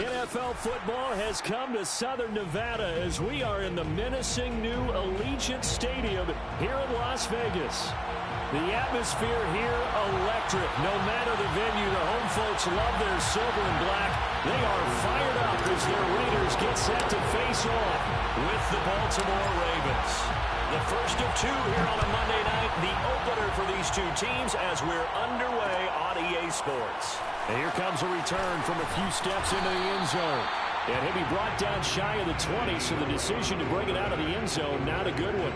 NFL football has come to Southern Nevada as we are in the menacing new Allegiant Stadium here in Las Vegas. The atmosphere here electric. No matter the venue, the home folks love their silver and black. They are fired up as their Raiders get set to face off with the Baltimore Ravens. The first of two here on a Monday night, the opener for these two teams as we're underway on EA Sports. And here comes a return from a few steps into the end zone. And he'll be brought down shy of the 20, so the decision to bring it out of the end zone, not a good one.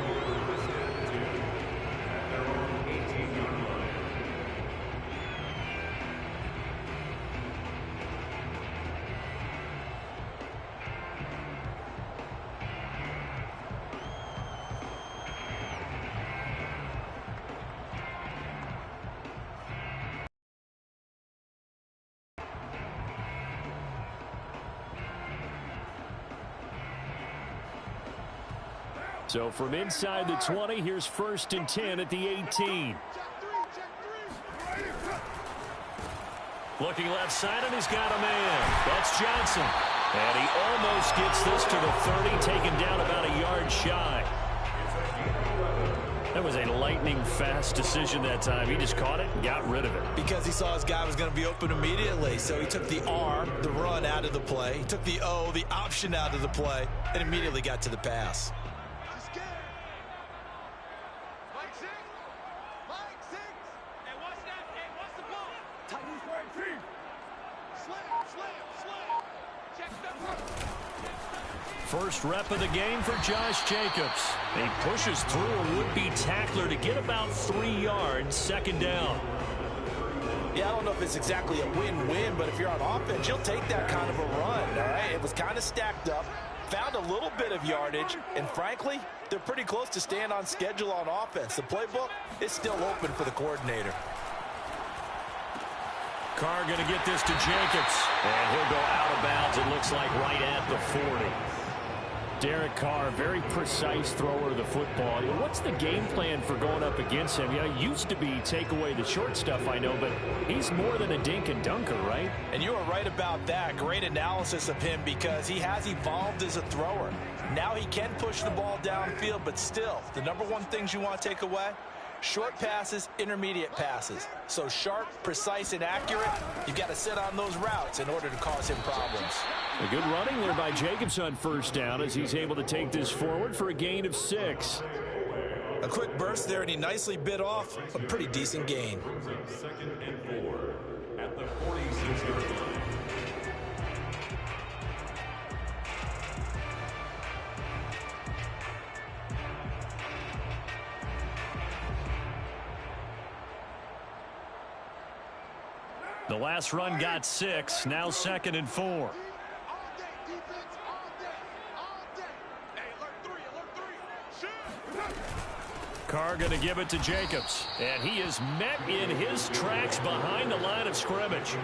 So from inside the 20, here's 1st and 10 at the 18. Looking left side, and he's got a man. That's Johnson. And he almost gets this to the 30, taken down about a yard shy. That was a lightning-fast decision that time. He just caught it and got rid of it. Because he saw his guy was going to be open immediately. So he took the R, the run, out of the play. He took the O, the option, out of the play, and immediately got to the pass. First rep of the game for Josh Jacobs. He pushes through a would-be tackler to get about 3 yards, 2nd down. Yeah, I don't know if it's exactly a win-win, but if you're on offense, you'll take that kind of a run, all right? It was kind of stacked up, found a little bit of yardage, and frankly, they're pretty close to staying on schedule on offense. The playbook is still open for the coordinator. Carr going to get this to Jacobs, and he'll go out of bounds, it looks like, right at the 40. Derek Carr, very precise thrower of the football. What's the game plan for going up against him? Yeah, it used to be take away the short stuff, I know, but he's more than a dink and dunker, right? And you are right about that. Great analysis of him because he has evolved as a thrower. Now he can push the ball downfield, but still, the number one things you want to take away, short passes, intermediate passes. So sharp, precise, and accurate, you've got to sit on those routes in order to cause him problems. A good running there by Jacobs on 1st down as he's able to take this forward for a gain of 6. A quick burst there, and he nicely bit off a pretty decent gain. 2nd and 4 at the 46-yard line. The last run got 6, now 2nd and 4. Carr going to give it to Jacobs, and he is met in his tracks behind the line of scrimmage.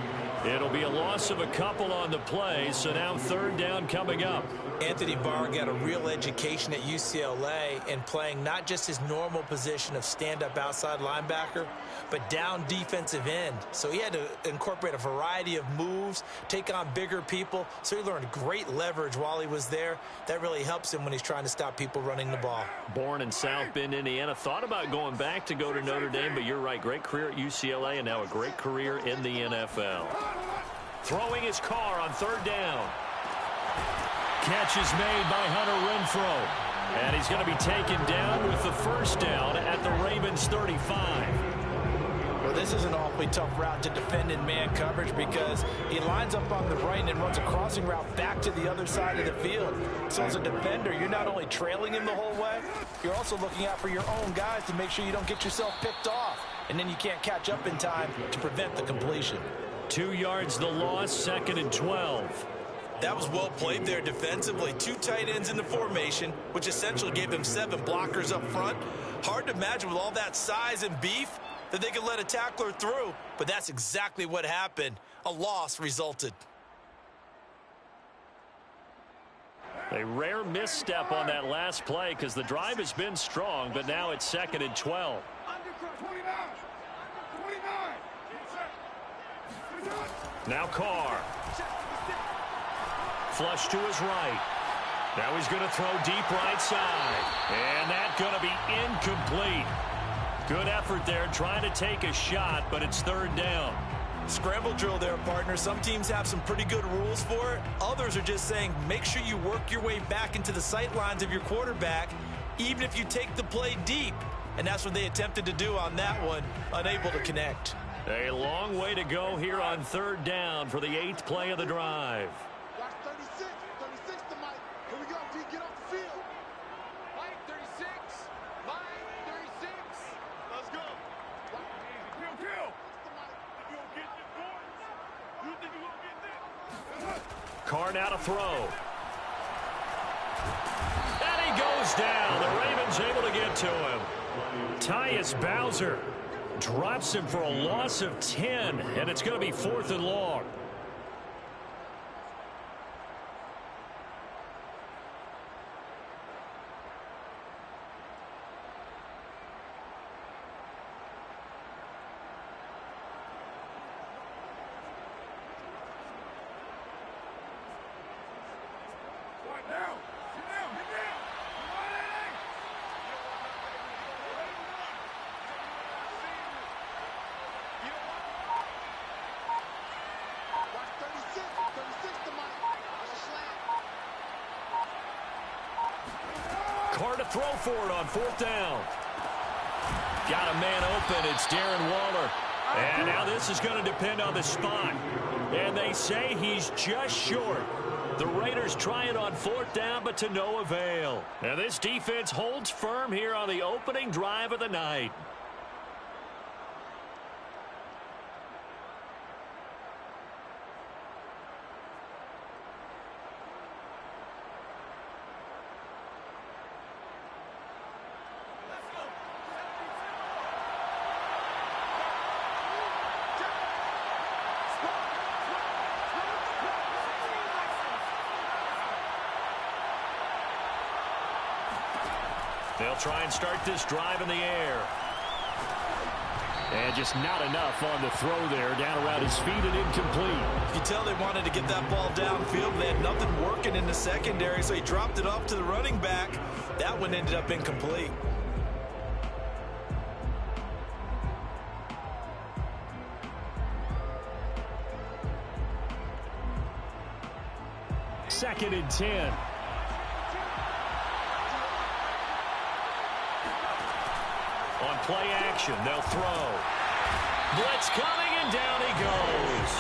It'll be a loss of a couple on the play, so now 3rd down coming up. Anthony Barr got a real education at UCLA in playing not just his normal position of stand-up outside linebacker, but down defensive end. So he had to incorporate a variety of moves, take on bigger people, so he learned great leverage while he was there. That really helps him when he's trying to stop people running the ball. Born in South Bend, Indiana, thought about going back to go to Notre Dame, but you're right, great career at UCLA and now a great career in the NFL. Throwing his Carr on 3rd down. Catch is made by Hunter Renfrow. And he's going to be taken down with the 1st down at the Ravens 35. Well, this is an awfully tough route to defend in man coverage because he lines up on the right and then runs a crossing route back to the other side of the field. So as a defender, you're not only trailing him the whole way, you're also looking out for your own guys to make sure you don't get yourself picked off. And then you can't catch up in time to prevent the completion. 2 yards the loss, 2nd and 12. That was well played there defensively. 2 tight ends in the formation, which essentially gave him 7 blockers up front. Hard to imagine with all that size and beef that they could let a tackler through, but that's exactly what happened. A loss resulted. A rare misstep on that last play because the drive has been strong, but now it's 2nd and 12. Now Carr. Flush to his right. Now he's going to throw deep right side. And that's going to be incomplete. Good effort there trying to take a shot, but it's third down. Scramble drill there, partner. Some teams have some pretty good rules for it. Others are just saying make sure you work your way back into the sight lines of your quarterback, even if you take the play deep. And that's what they attempted to do on that one, unable to connect. A long way to go here on third down for the 8th play of the drive. Watch 36. 36 to Mike. Here we go. D, get off the field. Mike, 36. Mike, 36. Let's go. Kill. You gonna get this points? You think you gonna get this? Carr now to throw. And he goes down. The Ravens able to get to him. Tyus Bowser drops him for a loss of 10, and it's going to be 4th and long. Carr to throw for it on 4th down. Got a man open. It's Darren Waller. And now this is going to depend on the spot. And they say he's just short. The Raiders try it on 4th down, but to no avail. And this defense holds firm here on the opening drive of the night. They'll try and start this drive in the air. And just not enough on the throw there. Down around his feet and incomplete. You tell they wanted to get that ball downfield. They had nothing working in the secondary, so he dropped it off to the running back. That one ended up incomplete. Second and 10. On play action, they'll throw. Blitz coming, and down he goes.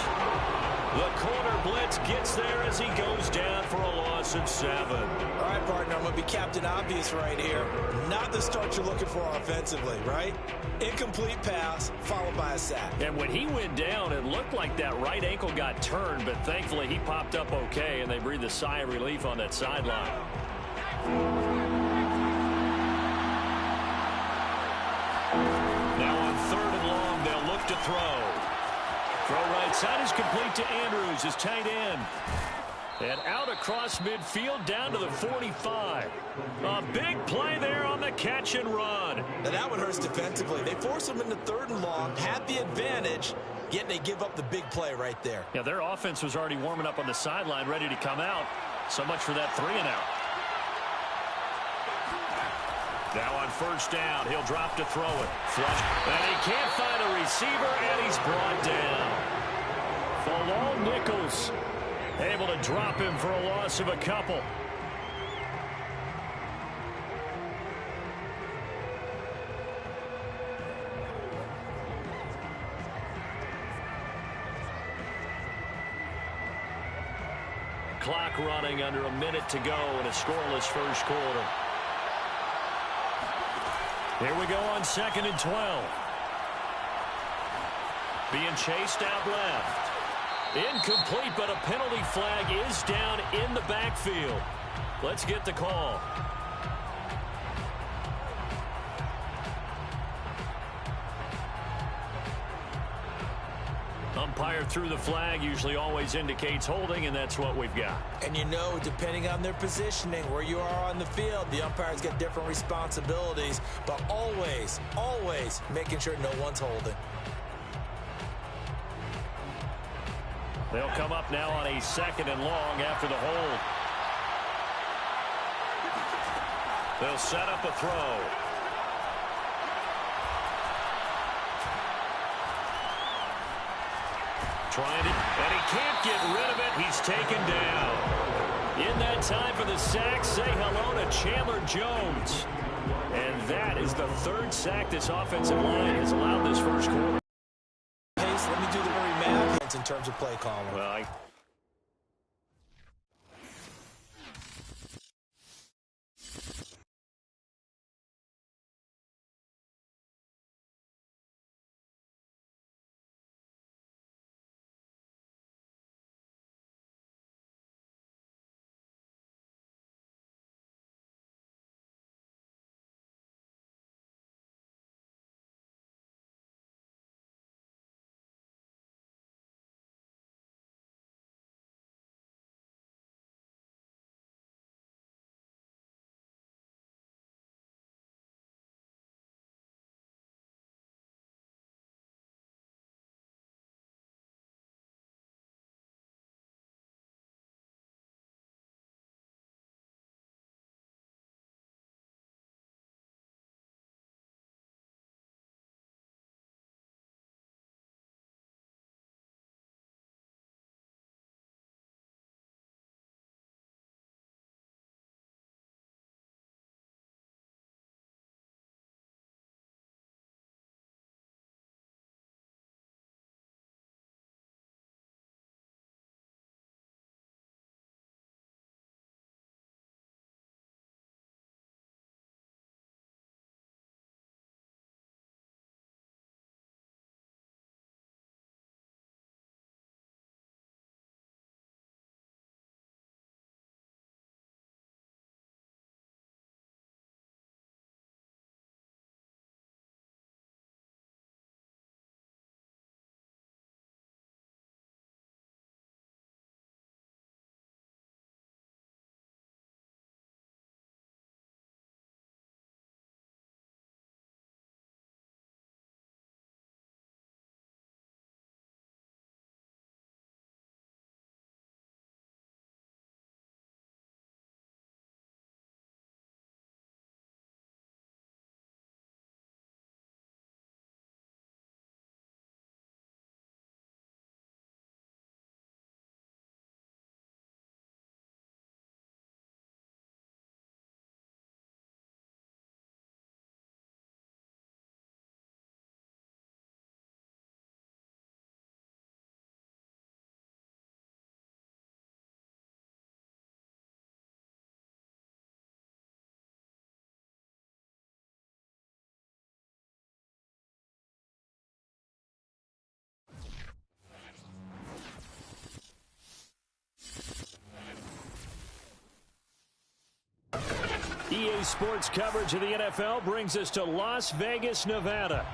The corner blitz gets there as he goes down for a loss of 7. All right, partner, I'm going to be Captain Obvious right here. Not the start you're looking for offensively, right? Incomplete pass, followed by a sack. And when he went down, it looked like that right ankle got turned, but thankfully he popped up okay, and they breathed a sigh of relief on that sideline. Now on 3rd and long, they'll look to throw. Throw right side is complete to Andrews, his tight end. And out across midfield down to the 45. A big play there on the catch and run. Now that one hurts defensively. They force him into 3rd and long, had the advantage, yet they give up the big play right there. Yeah, their offense was already warming up on the sideline, ready to come out. So much for that 3 and out. Now on 1st down, he'll drop to throw it. Flush, and he can't find a receiver, and he's brought down. Falal Nichols able to drop him for a loss of a couple. Clock running under a minute to go in a scoreless first quarter. Here we go on 2nd and 12. Being chased out left. Incomplete, but a penalty flag is down in the backfield. Let's get the call. Umpire threw the flag, usually always indicates holding, and that's what we've got. And you know, depending on their positioning, where you are on the field, the umpires get different responsibilities, but always, always making sure no one's holding. They'll come up now on a 2nd and long after the hold. They'll set up a throw. Trying it, and he can't get rid of it. He's taken down. In that time for the sack, say hello to Chandler Jones. And that is the 3rd sack this offensive line has allowed this first quarter. Pace, let me do the very math in terms of play calling. Well, EA Sports coverage of the NFL brings us to Las Vegas, Nevada.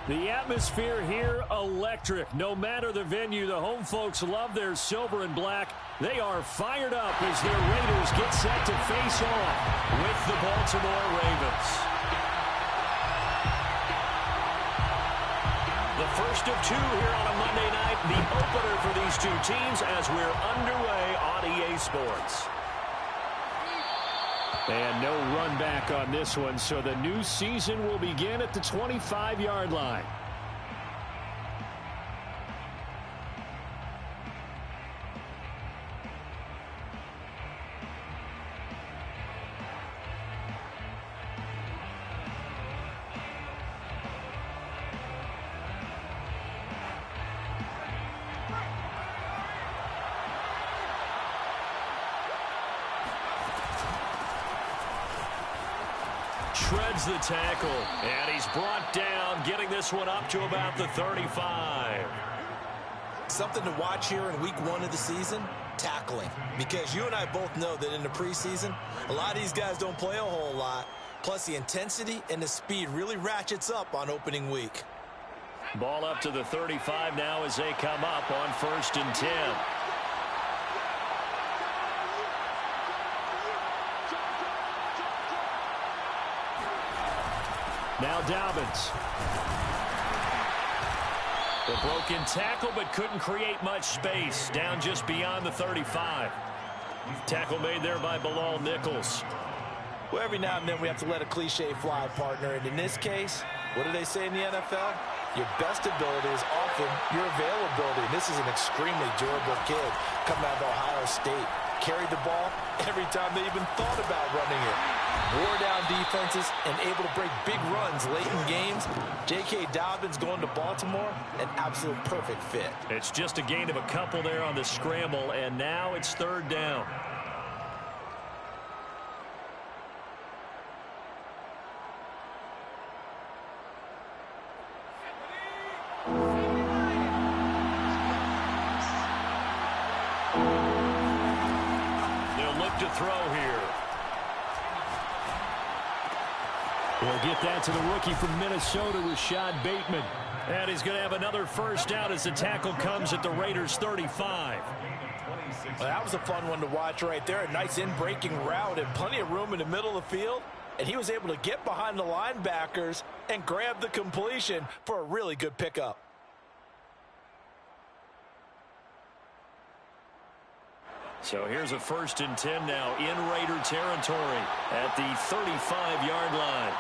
The atmosphere here, electric. No matter the venue, the home folks love their silver and black. They are fired up as their Raiders get set to face off with the Baltimore Ravens. The first of 2 here on a Monday night, the opener for these two teams as we're underway on EA Sports. And no run back on this one, so the new season will begin at the 25-yard line. Shreds the tackle, and he's brought down, getting this one up to about the 35. Something to watch here in week 1 of the season, tackling. Because you and I both know that in the preseason, a lot of these guys don't play a whole lot. Plus, the intensity and the speed really ratchets up on opening week. Ball up to the 35 now as they come up on 1st and 10. Now Dobbins. The broken tackle, but couldn't create much space. Down just beyond the 35. Tackle made there by Bilal Nichols. Well, every now and then we have to let a cliche fly, partner. And in this case, what do they say in the NFL? Your best ability is often your availability. And this is an extremely durable kid coming out of Ohio State. Carried the ball every time they even thought about running it. Wore down defenses and able to break big runs late in games. J.K. Dobbins going to Baltimore, an absolute perfect fit. It's just a gain of a couple there on the scramble, and now it's third down. They'll look to throw here. We'll get that to the rookie from Minnesota, Rashad Bateman. And he's going to have another first down as the tackle comes at the Raiders' 35. Well, that was a fun one to watch right there. A nice in-breaking route and plenty of room in the middle of the field. And he was able to get behind the linebackers and grab the completion for a really good pickup. So here's a 1st and 10 now in Raider territory at the 35-yard line.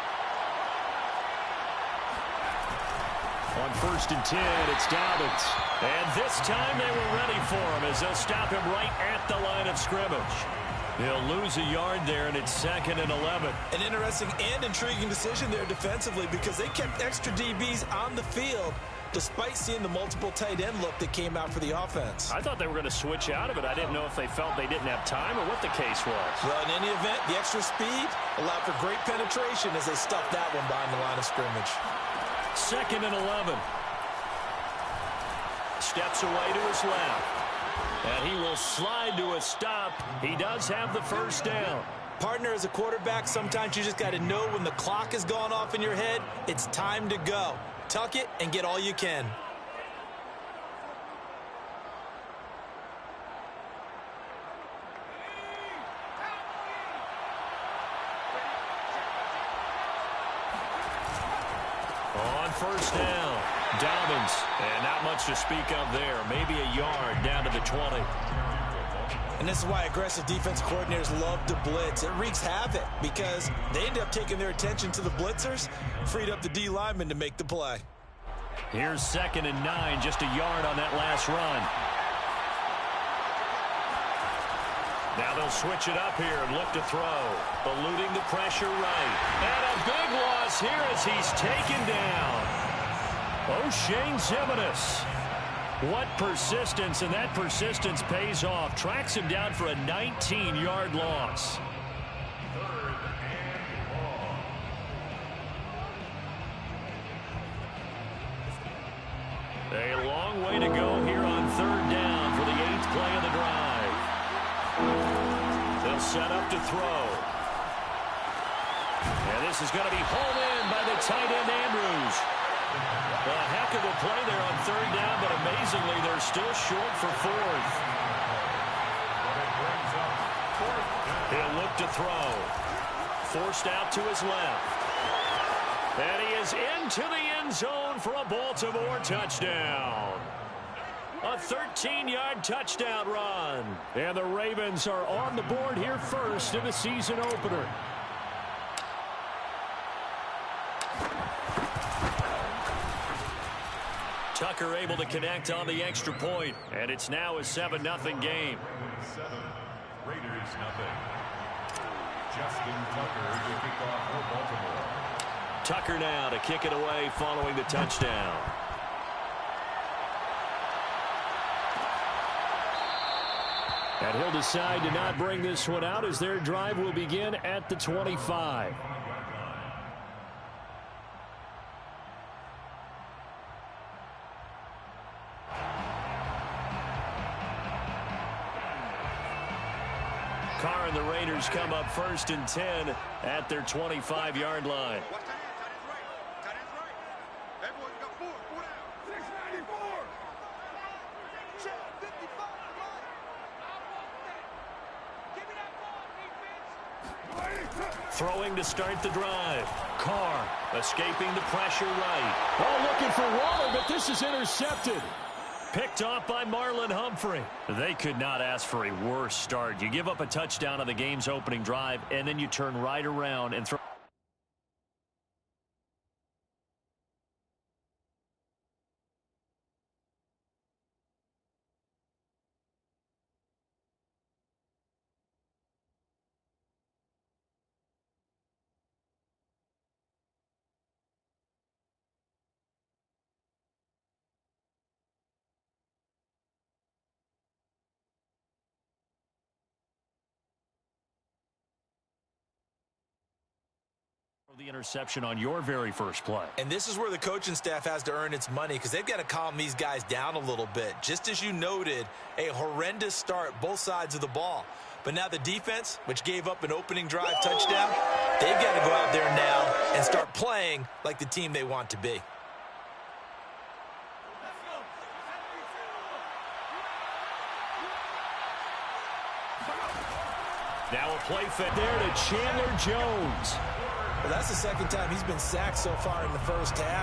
On 1st and 10, it's Dobbins. And this time they were ready for him as they'll stop him right at the line of scrimmage. They'll lose a yard there, and it's 2nd and 11. An interesting and intriguing decision there defensively because they kept extra DBs on the field despite seeing the multiple tight end look that came out for the offense. I thought they were going to switch out of it. I didn't know if they felt they didn't have time or what the case was. Well, in any event, the extra speed allowed for great penetration as they stuffed that one behind the line of scrimmage. 2nd and 11. Steps away to his left. And he will slide to a stop. He does have the first down. Partner, as a quarterback, sometimes you just got to know when the clock has gone off in your head, it's time to go. Tuck it and get all you can. On first down, Dobbins. And not much to speak of there. Maybe a yard down to the 20. And this is why aggressive defensive coordinators love to blitz. It wreaks havoc because they end up taking their attention to the blitzers, freed up the D lineman to make the play. Here's 2nd and 9, just a yard on that last run. Now they'll switch it up here and look to throw. Eluding the pressure right. And a big loss here as he's taken down. O'Shane Ximines. What persistence, and that persistence pays off. Tracks him down for a 19-yard loss. A long way to go here on 3rd down for the 8th play of the drive. They'll set up to throw. And this is going to be hauled in by the tight end Andrews. A heck of a play there on 3rd down, but amazingly they're still short for 4th. He'll look to throw. Forced out to his left. And he is into the end zone for a Baltimore touchdown. A 13-yard touchdown run. And the Ravens are on the board here first in the season opener. Tucker able to connect on the extra point. And it's now a 7-0 game. 7, Raiders nothing. Justin Tucker to kick off for Baltimore. Tucker now to kick it away following the touchdown. And he'll decide to not bring this one out as their drive will begin at the 25. Carr and the Raiders come up 1st and 10 at their 25-yard line. Watch that hand, tight end's right. Tight end's right. Everyone's got 4 down. 694. Check 55 right. I want that. Give me that ball, defense. Throwing to start the drive. Carr escaping the pressure right. Oh, looking for Waller, but this is intercepted. Picked off by Marlon Humphrey. They could not ask for a worse start. You give up a touchdown on the game's opening drive, and then you turn right around and throw. The interception on your very first play. And this is where the coaching staff has to earn its money because they've got to calm these guys down a little bit. Just as you noted, a horrendous start, both sides of the ball. But now the defense, which gave up an opening drive touchdown, they've got to go out there now and start playing like the team they want to be. Now a play fed there to Chandler Jones. Well, that's the second time he's been sacked so far in the first half.